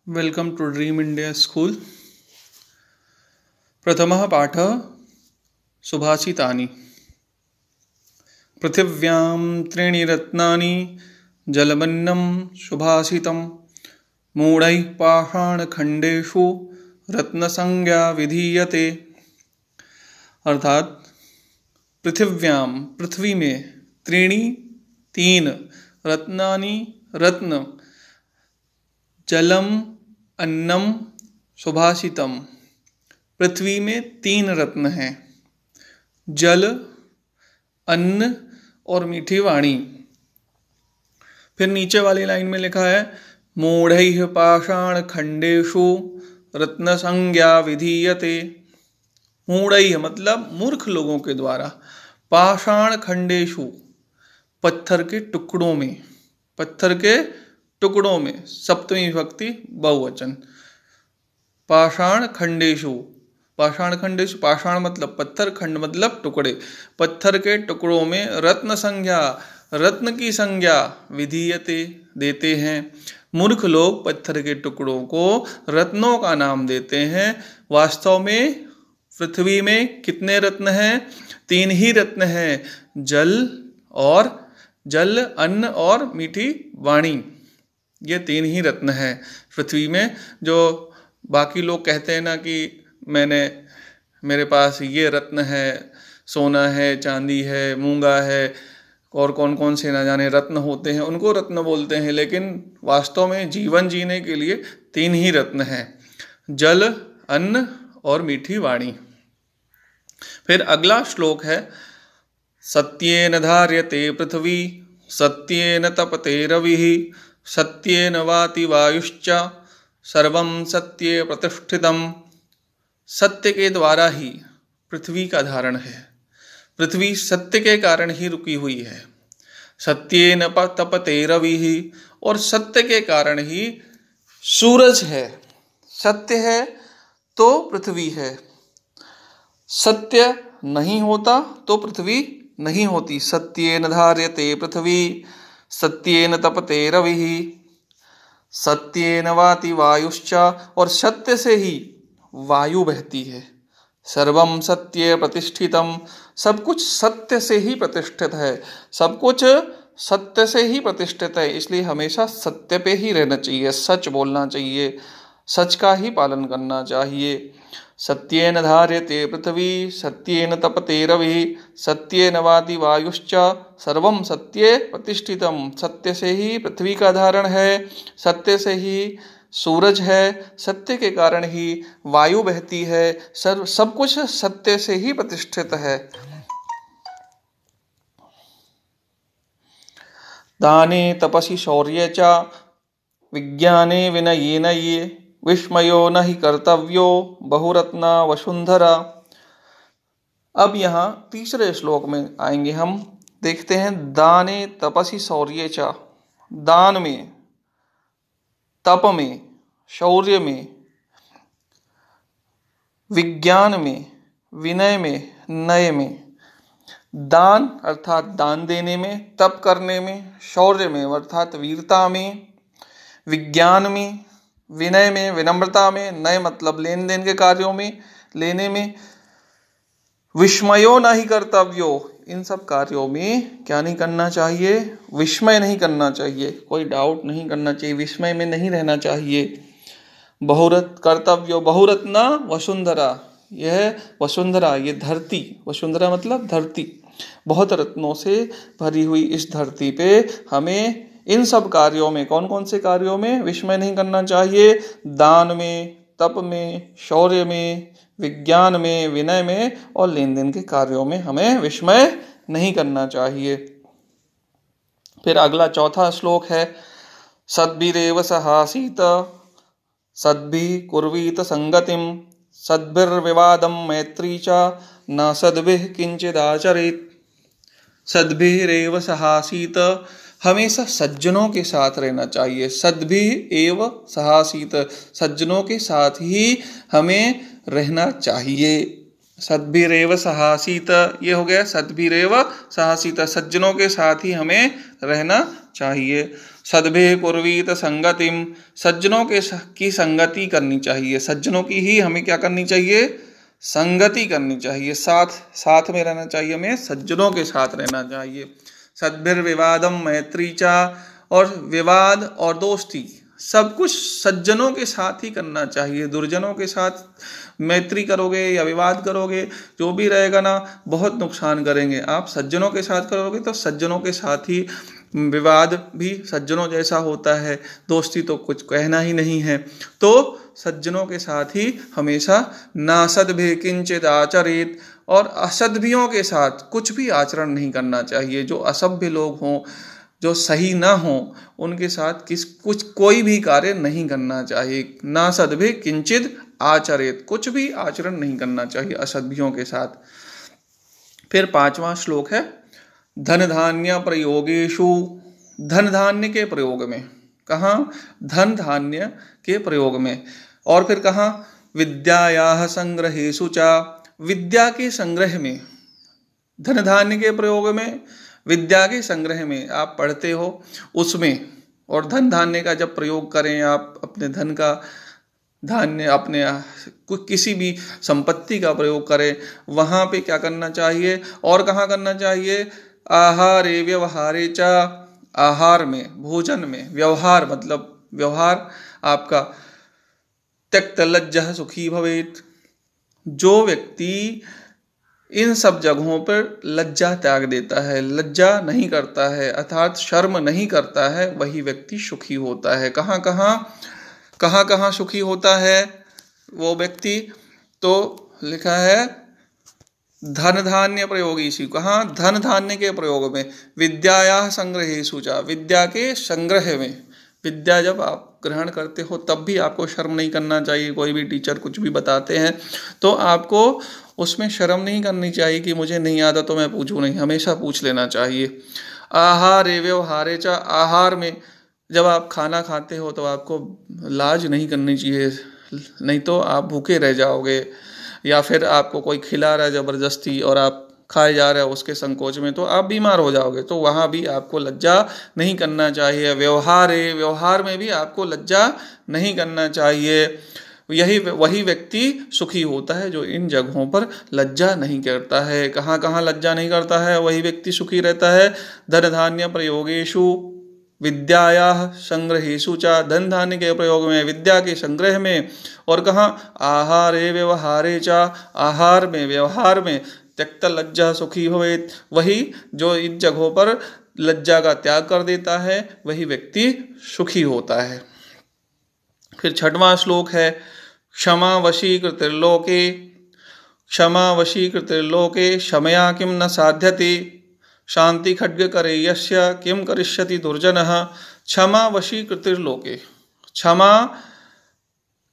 Welcome to dream India school. प्रथमः पाठः सुभाषितानि। पृथिव्यां त्रीणि रत्नानि जलमन्नं सुभाषितं मूढैः पाषाणखण्डेषु रत्नसंज्ञा विधीयते। अर्थात पृथिव्यां पृथ्वी में त्रीणि तीन रत्नानि रत्न जलम अन्नम सुभाषितम। पृथ्वी में तीन रत्न हैं, जल, अन्न और मीठी वाणी। फिर नीचे वाली लाइन में लिखा है मूढ़ैः पाषाण खंडेषु रत्न संज्ञा विधीयते। मूढ़ैः मतलब मूर्ख लोगों के द्वारा, पाषाण खंडेषु पत्थर के टुकड़ों में, पत्थर के टुकड़ों में, सप्तमी विभक्ति बहुवचन। पाषाण खंडेषु, पाषाण खंडेषु, पाषाण मतलब पत्थर, खंड मतलब टुकड़े, पत्थर के टुकड़ों में रत्न संज्ञा, रत्न की संज्ञा विधीयते देते हैं। मूर्ख लोग पत्थर के टुकड़ों को रत्नों का नाम देते हैं। वास्तव में पृथ्वी में कितने रत्न हैं? तीन ही रत्न हैं, जल, अन्न और मीठी वाणी। ये तीन ही रत्न हैं पृथ्वी में। जो बाकी लोग कहते हैं ना कि मेरे पास ये रत्न है, सोना है, चांदी है, मूंगा है, और कौन कौन से ना जाने रत्न होते हैं, उनको रत्न बोलते हैं। लेकिन वास्तव में जीवन जीने के लिए तीन ही रत्न हैं, जल, अन्न और मीठी वाणी। फिर अगला श्लोक है सत्येन धार्यते पृथ्वी सत्येन तपते रविः सत्येन वाति वायुश्च सर्वं सत्ये प्रतिष्ठितम्। सत्य के द्वारा ही पृथ्वी का धारण है, पृथ्वी सत्य के कारण ही रुकी हुई है। सत्येन तपते रविः, और सत्य के कारण ही सूरज है। सत्य है तो पृथ्वी है, सत्य नहीं होता तो पृथ्वी नहीं होती। सत्येन धार्यते पृथ्वी सत्येन तपते रविः सत्येन वाति वायुश्च, और सत्य से ही वायु बहती है। सर्वं सत्ये प्रतिष्ठितम्, सब कुछ सत्य से ही प्रतिष्ठित है, सब कुछ सत्य से ही प्रतिष्ठित है। इसलिए हमेशा सत्य पे ही रहना चाहिए, सच बोलना चाहिए, सच का ही पालन करना चाहिए। सत्येन धार्यते पृथ्वी सत्येन तपते रविः सत्येन वाति वायुश्च सर्वं सत्ये प्रतिष्ठितम्। सत्य से ही पृथ्वी का धारण है, सत्य से ही सूरज है, सत्य के कारण ही वायु बहती है, सब कुछ सत्य से ही प्रतिष्ठित है। दाने तपसि शौर्ये च विज्ञाने विनयेन ये विस्मयो न हि कर्तव्यो बहुरत्ना वसुंधरा। अब यहाँ तीसरे श्लोक में आएंगे हम। देखते हैं दाने तपसि शौर्ये च, दान में, तप में, शौर्य में, विज्ञान में, विनय में, नय में। दान अर्थात दान देने में, तप करने में, शौर्य में अर्थात वीरता में, विज्ञान में, विनय में, विनम्रता में, नय मतलब लेन देन के कार्यों में, लेने में, विस्मयो नहीं कर्तव्यो, इन सब कार्यों में क्या नहीं करना चाहिए? विस्मय नहीं करना चाहिए, कोई डाउट नहीं करना चाहिए, विस्मय में नहीं रहना चाहिए। कर्तव्यो बहुरत्ना वसुंधरा, यह वसुंधरा, ये धरती, वसुंधरा मतलब धरती, बहुत रत्नों से भरी हुई इस धरती पे हमें इन सब कार्यों में, कौन कौन से कार्यों में विस्मय नहीं करना चाहिए? दान में, तप में, शौर्य में, विज्ञान में, विनय में और लेन देन के कार्यों में हमें विस्मय नहीं करना चाहिए। फिर अगला चौथा श्लोक है सद्भिरेव सहासीत सद्भिः कुर्वीत संगतिम सद्भिर्विवादं मैत्री च न सद्भिः किंचिदाचरेत्। सद्भिरेव सहासीत, हमेशा सज्जनों के साथ रहना चाहिए। सद्भिः एव सहासीत, सज्जनों के साथ ही हमें रहना चाहिए। सद्भिरेव सहासीत, ये हो गया सद्भिरेव सहासीत, सज्जनों के साथ ही हमें रहना चाहिए। सद्भे कुर्वीत संगतिम, सज्जनों की संगति करनी चाहिए, सज्जनों की ही हमें क्या करनी चाहिए, संगति करनी चाहिए, साथ में रहना चाहिए, हमें सज्जनों के साथ रहना चाहिए। सद्भिर्विवादम मैत्री चा, और विवाद और दोस्ती सब कुछ सज्जनों के साथ ही करना चाहिए। दुर्जनों के साथ मैत्री करोगे या विवाद करोगे, जो भी रहेगा ना बहुत नुकसान करेंगे। आप सज्जनों के साथ करोगे तो सज्जनों के साथ ही विवाद भी सज्जनों जैसा होता है, दोस्ती तो कुछ कहना ही नहीं है। तो सज्जनों के साथ ही हमेशा नासद्भि किंचित आचरित, और असद्भियों के साथ कुछ भी आचरण नहीं करना चाहिए। जो असभ्य लोग हों, जो सही ना हो, उनके साथ कोई भी कार्य नहीं करना चाहिए। ना सद्भि किंचित आचरित, कुछ भी आचरण नहीं करना चाहिए असद्भियों के साथ। फिर 5वां श्लोक है धन धान्य प्रयोगेषु, धन धान्य के प्रयोग में। कहाँ? धन धान्य के प्रयोग में। और फिर कहाँ? विद्यायाः संग्रहेषु च, विद्या के संग्रह में। धन धान्य के प्रयोग में, विद्या के संग्रह में, आप पढ़ते हो उसमें। और धन धान्य का जब प्रयोग करें, आप अपने धन का धान्य, अपने किसी भी संपत्ति का प्रयोग करें, वहाँ पे क्या करना चाहिए और कहाँ करना चाहिए? आहारे व्यवहारे च, आहार में, भोजन में। व्यवहार मतलब व्यवहार आपका त्यक्त लज्जा सुखी भवेत। जो व्यक्ति इन सब जगहों पर लज्जा त्याग देता है, लज्जा नहीं करता है, अर्थात शर्म नहीं करता है, वही व्यक्ति सुखी होता है। कहाँ कहाँ सुखी होता है वो व्यक्ति? तो लिखा है धन धान्य प्रयोगेषु। कहाँ? धन धान्य के प्रयोग में। विद्यायाः संग्रहेषु च, विद्या के संग्रह में। विद्या जब आप ग्रहण करते हो तब भी आपको शर्म नहीं करना चाहिए। कोई भी टीचर कुछ भी बताते हैं तो आपको उसमें शर्म नहीं करनी चाहिए कि मुझे नहीं आता तो मैं पूछूं नहीं, हमेशा पूछ लेना चाहिए। आहारे व्यवहारे च, आहार में जब आप खाना खाते हो तो आपको लाज नहीं करनी चाहिए, नहीं तो आप भूखे रह जाओगे। या फिर आपको कोई खिला रहा है जबरदस्ती और आप खाए जा रहे हो उसके संकोच में, तो आप बीमार हो जाओगे। तो वहाँ भी आपको लज्जा नहीं करना चाहिए। व्यवहार में भी आपको लज्जा नहीं करना चाहिए। वही व्यक्ति सुखी होता है जो इन जगहों पर लज्जा नहीं करता है। कहाँ कहाँ लज्जा नहीं करता है, वही व्यक्ति सुखी रहता है। धन धान्य प्रयोगेषु विद्यायाः संग्रहेषु च, धन धान्य के प्रयोग में, विद्या के संग्रह में। और कहाँ? आहारे व्यवहारे च, आहार में, व्यवहार में। त्यक्त लज्जा सुखी भवेत्, वही जो इन जगहों पर लज्जा का त्याग कर देता है वही व्यक्ति सुखी होता है। फिर 6वां श्लोक है क्षमा वशीकृतिर्लोके, क्षमा वशीकृतिर्लोके क्षमया किम न साध्यते, शांति खड्गकरे यस्य किम करिष्यति दुर्जनः। क्षमा वशीकृतिर्लोके, क्षमा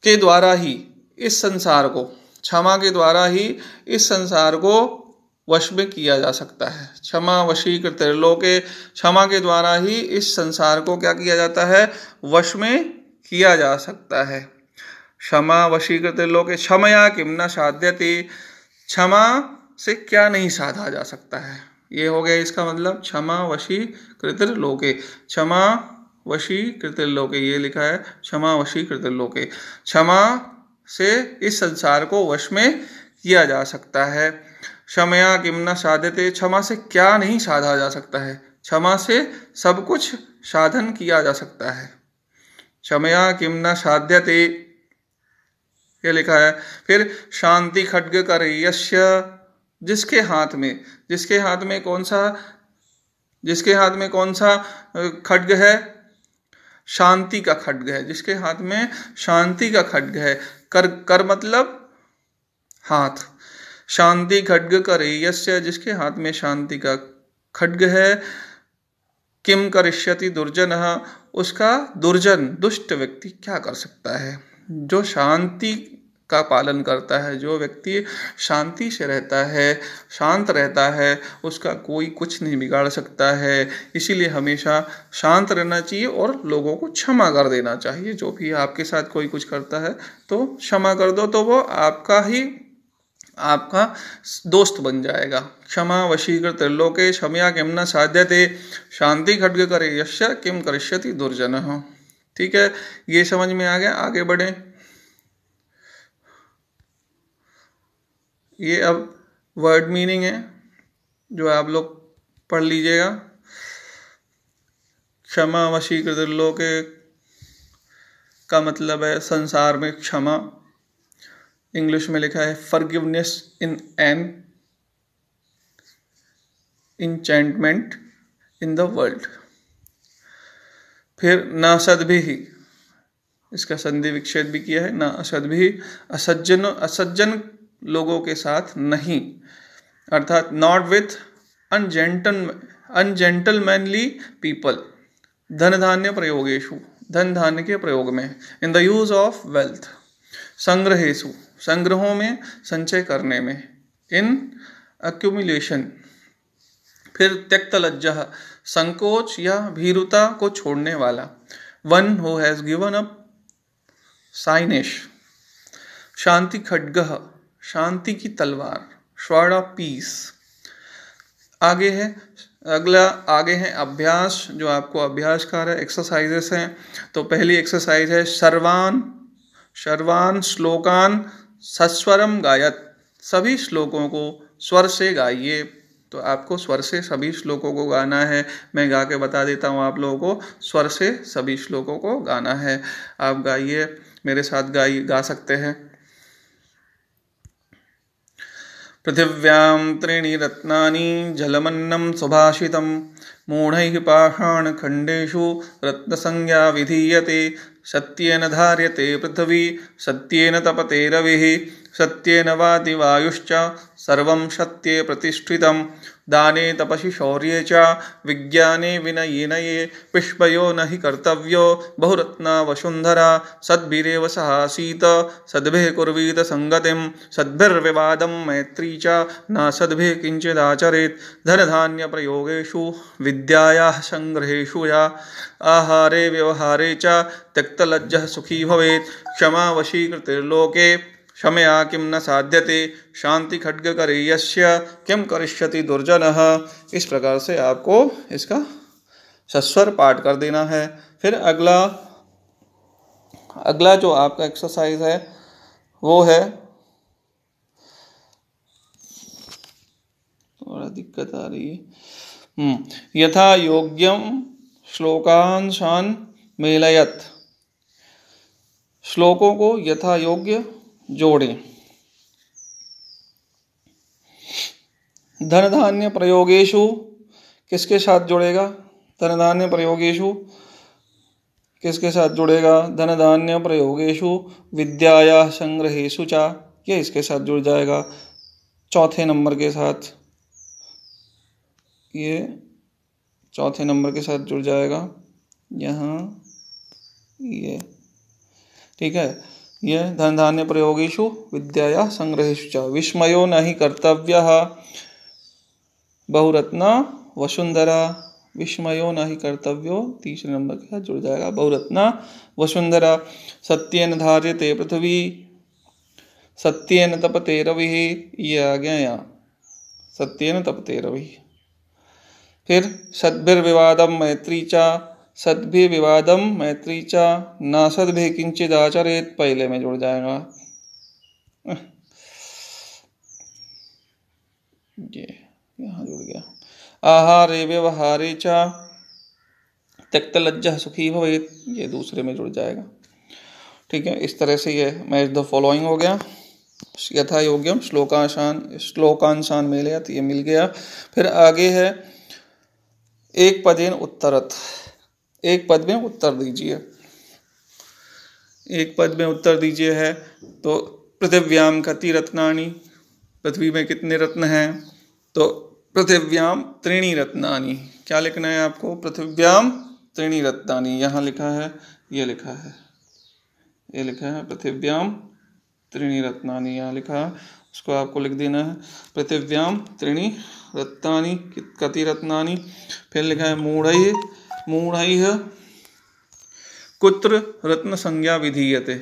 के द्वारा ही इस संसार को, क्षमा के द्वारा ही इस संसार को वश में किया जा सकता है। क्षमा वशीकृतिर्लोके, क्षमा के द्वारा ही इस संसार को क्या किया जाता है? वश में किया जा सकता है। क्षमा वशीकृतिर्लोके क्षमया किम न साध्यते, क्षमा से क्या नहीं साधा जा सकता है। ये हो गया इसका मतलब क्षमा वशीकृतिर्लोके, क्षमा वशीकृतिर्लोके, ये लिखा है क्षमा वशीकृतिर्लोके। क्षमा से इस संसार को वश में किया जा सकता है। क्षमया किम न साध्यते, क्षमा से क्या नहीं साधा जा सकता है? क्षमा से सब कुछ साधन किया जा सकता है। क्षमया किम न साध्यते, ये लिखा है। फिर शांति खड्गकरे यस्य, जिसके हाथ में, जिसके हाथ में कौन सा, जिसके हाथ में कौन सा खड्ग है? शांति का खड्ग है। जिसके हाथ में शांति का खड्ग है, कर मतलब हाथ। शांति खड्ग करे यस्य, जिसके हाथ में शांति का खड्ग है। किम करिष्यति दुर्जनः, उसका दुर्जन दुष्ट व्यक्ति क्या कर सकता है? जो शांति का पालन करता है, जो व्यक्ति शांति से रहता है, शांत रहता है, उसका कोई कुछ नहीं बिगाड़ सकता है। इसीलिए हमेशा शांत रहना चाहिए और लोगों को क्षमा कर देना चाहिए। जो भी आपके साथ कोई कुछ करता है तो क्षमा कर दो, तो वो आपका ही आपका दोस्त बन जाएगा। क्षमा वशीकृत त्रिलोके क्षमया किम न साध्यते शांति खड्ग करे यस्य किम करिष्यति दुर्जनः। ठीक है, ये समझ में आ गया। आगे बढ़े। ये अब वर्ड मीनिंग है जो आप लोग पढ़ लीजिएगा। क्षमा वशीकृत त्रिलोके का मतलब है संसार में क्षमा। इंग्लिश में लिखा है forgiveness in an enchantment in the world. फिर न सद्भिः, इसका संधि विच्छेद भी किया है। न असद्भिः, असज्जन लोगों के साथ नहीं, अर्थात नॉट विथ अनजेंटलमैनली पीपल। धन धान्य प्रयोगेषु, धन धान्य के प्रयोग में। In the use of wealth. संग्रहेषु, संग्रहों में, संचय करने में। In accumulation. फिर त्यक्त लज्जः, संकोच या भीरुता को छोड़ने वाला। One who has given up shyness. शांति खड्गः, शांति की तलवार, स्वॉर्ड ऑफ पीस। आगे है अगला, आगे है अभ्यास, जो आपको अभ्यास कर रहा है, एक्सरसाइजेस हैं। तो पहली एक्सरसाइज है सर्वान श्लोकान सस्वरम गायत। सभी श्लोकों को स्वर से गाइए। तो आपको स्वर से सभी श्लोकों को गाना है। मैं गा के बता देता हूँ आप लोगों को, स्वर से सभी श्लोकों को गाना है। आप गाइए, मेरे साथ गा सकते हैं। पृथिव्यां त्रीणि रत्नानि जलमन्नं सुभाषितं मूढैः पाषाणखण्डेषु रत्नसंज्ञा विधीयते। सत्येन धार्यते पृथिवी सत्येन तपते रविः सत्येन वाति वायुश्च सर्वं सत्ये प्रतिष्ठितं। दाने तपसि शौर्ये च विज्ञाने विनये नये पुष्पयो न हि कर्तव्यो बहुरत्ना वसुंधरा। सद्भिरेव सहासीत सद्भिः कुर्वीत संगतिं सद्भिर्विवादं मैत्री च न सद्भिः किंचिदाचरेत्। धनधान्य प्रयोगेषु विद्यायाः संग्रहेषु या आहारे व्यवहारे च त्यक्तलज्जः सुखी भवेत्। क्षमा वशीकृतिर्लोके क्षमया किम न साध्यते शांति खड्ग करे यस्य किम करिष्यति दुर्जनः। इस प्रकार से आपको इसका सस्वर पाठ कर देना है। फिर अगला जो आपका एक्सरसाइज है वो है, थोड़ा दिक्कत आ रही है। यथा योग्यम श्लोकांशान मेलयत। श्लोकों को यथा योग्य जोड़ें। धन धान्य प्रयोगेषु किसके साथ जुड़ेगा? धन धान्य प्रयोगेषु किसके साथ जुड़ेगा? धन धान्य प्रयोगेषु विद्याया संग्रहेषु चा, ये इसके साथ जुड़ जाएगा चौथे नंबर के साथ। ये चौथे नंबर के साथ जुड़ जाएगा यहाँ, ये ठीक है। यह धन धान्य प्रयोगेषु विद्याया संग्रहेषु च विस्मयो न हि कर्तव्यः बहुरत्ना वसुंधरा। विस्मयो न हि कर्तव्यो तीसरे नंबर के साथ जुड़ जाएगा बहुरत्ना वसुंधरा। सत्येन धार्यते पृथ्वी सत्येन तपते रविः, ये आ गया यहाँ सत्येन तपते रविः। फिर सद्भिर्विवादं मैत्री च, सद्भि विवादम मैत्री चा न सद्भि किंचित आचरेत, पहले में जुड़ जाएगा। ये यहाँ जुड़ गया। आहारे व्यवहारे चा त्यक्त लज्जः सुखी भवेत्, ये दूसरे में जुड़ जाएगा। ठीक है, इस तरह से ये मैच द फॉलोइंग हो गया। यथा योग्यम श्लोकांशान मेलयत, ये मिल गया। फिर आगे है एक पदेन उत्तरत। एक पद में उत्तर दीजिए। एक पद में उत्तर दीजिए है तो पृथिव्याम कति रत्नानि, पृथ्वी में कितने रत्न हैं? तो पृथिव्याम त्रीणि रत्नानि। क्या लिखना है आपको? पृथिव्याम त्रीणि रत्नानि। यहाँ लिखा है, ये लिखा है, ये लिखा है पृथिव्याम त्रीणि रत्नानि, यहाँ लिखा है, उसको आपको लिख देना है पृथिव्याम त्रीणि रत्नानि कति रत्नानि। फिर लिखा है मूढ़ैः कुत्र रत्न संज्ञा विधीयते।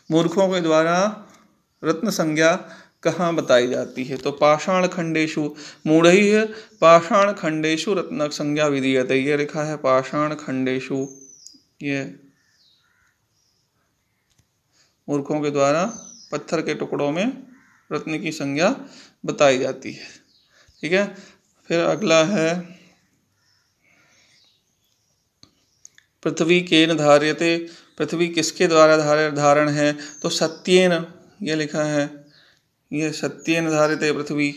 मूर्खों के द्वारा रत्न संज्ञा कहाँ बताई जाती है? तो पाषाण खंडेशु मूढ़ैः पाषाण खंडेशु रत्न संज्ञा विधीयते, ये लिखा है पाषाण खंडेशु, ये मूर्खों के द्वारा पत्थर के टुकड़ों में रत्न की संज्ञा बताई जाती है। ठीक है, फिर अगला है पृथ्वी केन धार्यते, पृथ्वी किसके द्वारा धारण है? तो सत्येन, ये लिखा है, ये सत्येन धार्यते पृथ्वी,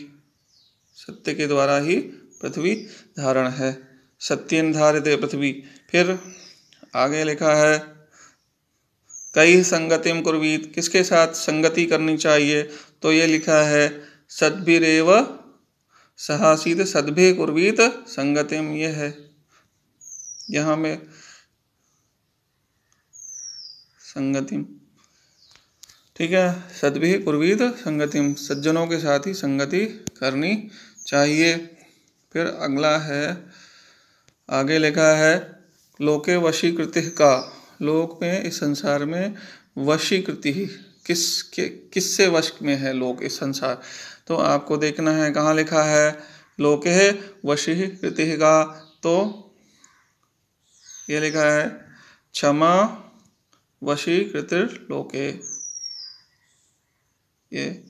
सत्य के द्वारा ही पृथ्वी धारण है, सत्येन धार्यते पृथ्वी। फिर आगे लिखा है कई संगतिम कुर्वीत, किसके साथ संगति करनी चाहिए? तो ये लिखा है सद्भिरेव सहासीत सद्भि कुर्वीत संगतिम, ये है यहाँ में संगतिम। ठीक है, सद्भि कुर्वीत संगतिम, सज्जनों के साथ ही संगति करनी चाहिए। फिर अगला है, आगे लिखा है लोके वशीकृति का, लोक में इस संसार में वशीकृति, किससे वश में है लोक इस संसार? तो आपको देखना है कहाँ लिखा है लोके वशीकृति का, तो ये लिखा है क्षमा वशीकृतिर लोके, ये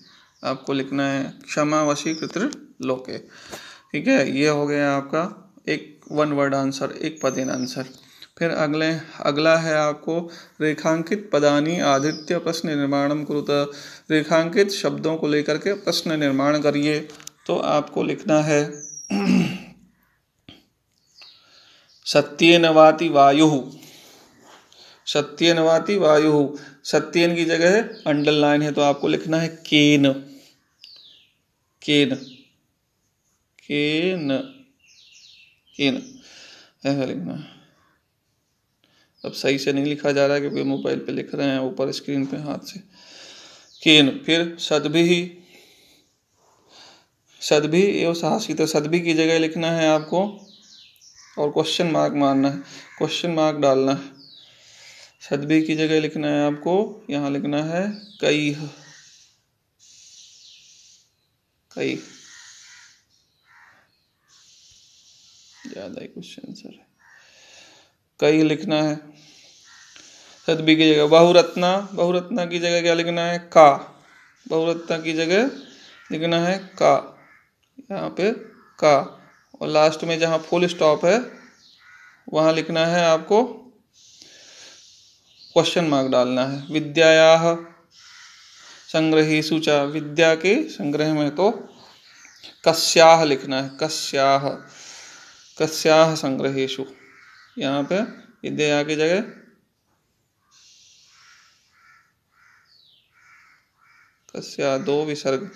आपको लिखना है क्षमा वशीकृतिर लोके। ठीक है, ये हो गया आपका एक वन वर्ड आंसर, एक पदेन आंसर। फिर अगला है आपको रेखांकित पदानी आधृत्य प्रश्न निर्माणम कुरुत, रेखांकित शब्दों को लेकर के प्रश्न निर्माण करिए। तो आपको लिखना है सत्येन वाति वायुः, सत्येन वाति वायुः, सत्येन की जगह अंडरलाइन है तो आपको लिखना है केन, केन, केन, केन, ऐसा लिखना है। अब सही से नहीं लिखा जा रहा है क्योंकि मोबाइल पे लिख रहे हैं ऊपर स्क्रीन पे हाथ से, केन। फिर सद्भिः, सद्भिः एवं साहसित, सद्भिः की जगह लिखना है आपको और क्वेश्चन मार्क मारना है, क्वेश्चन मार्क डालना है। सद्भिः की जगह लिखना है आपको, यहाँ लिखना है कई, कई, ज्यादा ही क्वेश्चन सर, कई लिखना है। सद्भिः की जगह बहुरत्ना, बहुरत्ना की जगह क्या लिखना है का, बहुरत्ना की जगह लिखना है का, यहाँ पे का, और लास्ट में जहाँ फुल स्टॉप है वहाँ लिखना है आपको क्वेश्चन मार्क डालना है। विद्यायाः संग्रहेषु च, विद्या के संग्रह में तो कस्याः लिखना है, कस्याः, कस्याः संग्रहेषु, यहाँ पे विद्या की जगह कस्याः, दो विसर्ग,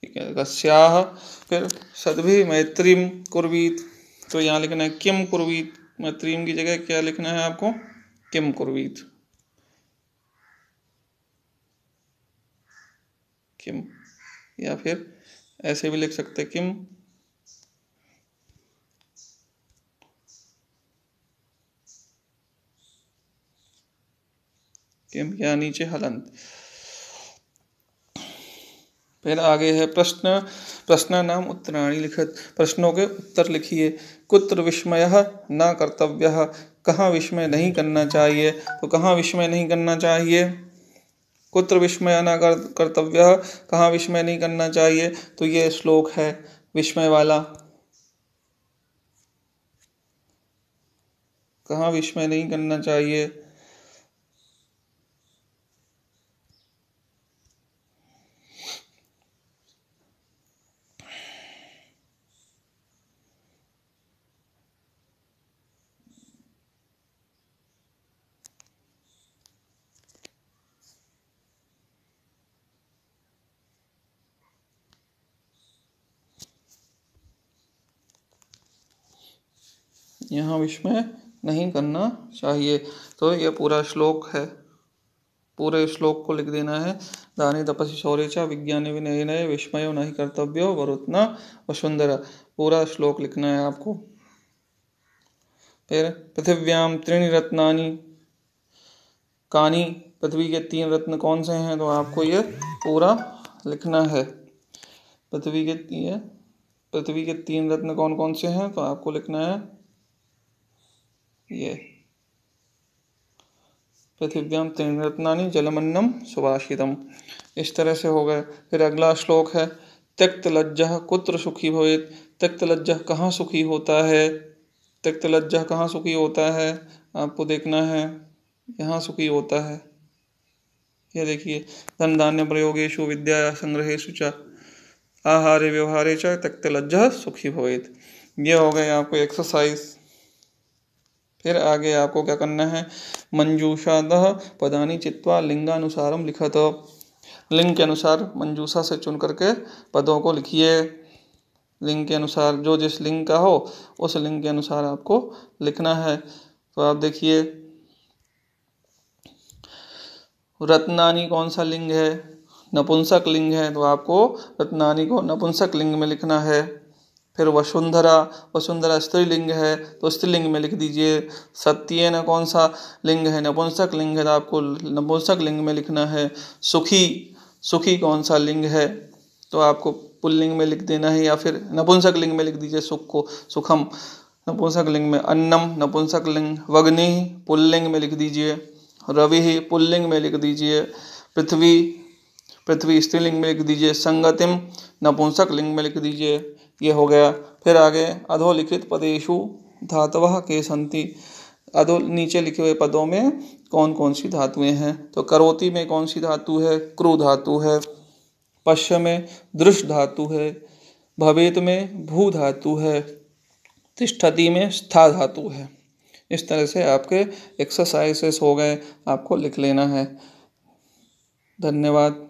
ठीक है, कस्याः। फिर सद्भिः मैत्रीम कुर्वीत, तो यहाँ लिखना है किम कुर्वीत, मैत्रीम की जगह क्या लिखना है आपको किम कुर्वीत, किम, या फिर ऐसे भी लिख सकते किम, किम या नीचे हलंत। फिर आगे है प्रश्न, प्रश्न नाम उत्तराणि लिखत, प्रश्नों के उत्तर लिखिए। कुत्र विस्मयः न कर्तव्यः, कहाँ विस्मय नहीं करना चाहिए? तो कहाँ विस्मय नहीं करना चाहिए? कुत्र विस्मय न कर्तव्यः, कहाँ विस्मय नहीं करना चाहिए? तो ये श्लोक है विस्मय वाला, कहाँ विस्मय नहीं करना चाहिए? यहाँ विस्मय नहीं करना चाहिए। तो ये पूरा श्लोक है, पूरे श्लोक को लिख देना है। दाने तपसि शौर्ये च विज्ञाने विनयने विस्मयो नहि कर्तव्यो वरुत्ना वसुंधरा, पूरा श्लोक लिखना है आपको। फिर पृथिव्याम त्रीणि रत्नानि कानी पृथ्वी के 3 रत्न कौन से हैं, तो आपको ये पूरा लिखना है। पृथ्वी के 3 रत्न कौन कौन से हैं, तो आपको लिखना है ये पृथिव्याम 3 रत्नानि जलमन्नम सुभाषितम। इस तरह से हो गए। फिर अगला श्लोक है त्यक्त लज्जः कुत्र सुखी भवेत्। त्यक्त लज्जः कहाँ सुखी होता है, त्यक्त लज्जः कहाँ सुखी होता है, आपको देखना है यहाँ सुखी होता है। ये देखिए धन धान्य प्रयोगेषु विद्या संग्रहेषु च आहारे व्यवहारे च त्यक्त लज्जः सुखी भवेत्। ये हो गए आपको एक्सरसाइज। फिर आगे आपको क्या करना है, मंजूषातः पदानि चित्वा लिंगानुसारम लिखत। लिंग के अनुसार मंजूषा से चुन करके पदों को लिखिए। लिंग के अनुसार जो जिस लिंग का हो उस लिंग के अनुसार आपको लिखना है। तो आप देखिए रत्नानी कौन सा लिंग है, नपुंसक लिंग है, तो आपको रत्नानी को नपुंसक लिंग में लिखना है। फिर वसुंधरा स्त्रीलिंग है तो स्त्रीलिंग में लिख दीजिए। सत्येन कौन सा लिंग है, नपुंसक लिंग है, तो आपको नपुंसक लिंग में लिखना है। सुखी कौन सा लिंग है, तो आपको पुल्लिंग में लिख देना है, या फिर नपुंसक लिंग में लिख दीजिए सुख को सुखम नपुंसक लिंग में। अन्नम नपुंसक लिंग, वग्नि पुल्लिंग में लिख दीजिए, रवि पुल्लिंग में लिख दीजिए, पृथ्वी स्त्रीलिंग में लिख दीजिए, संगतिम नपुंसक लिंग में लिख दीजिए। ये हो गया। फिर आगे अधोलिखित पदेषु धातवः के सन्ति। अधो नीचे लिखे हुए पदों में कौन कौन सी धातुएं हैं, तो करोति में कौन सी धातु है, क्रू धातु है। पश्य में दृश धातु है। भवेत में भू धातु है। तिष्ठति में स्था धातु है। इस तरह से आपके एक्सरसाइजेस हो गए, आपको लिख लेना है। धन्यवाद।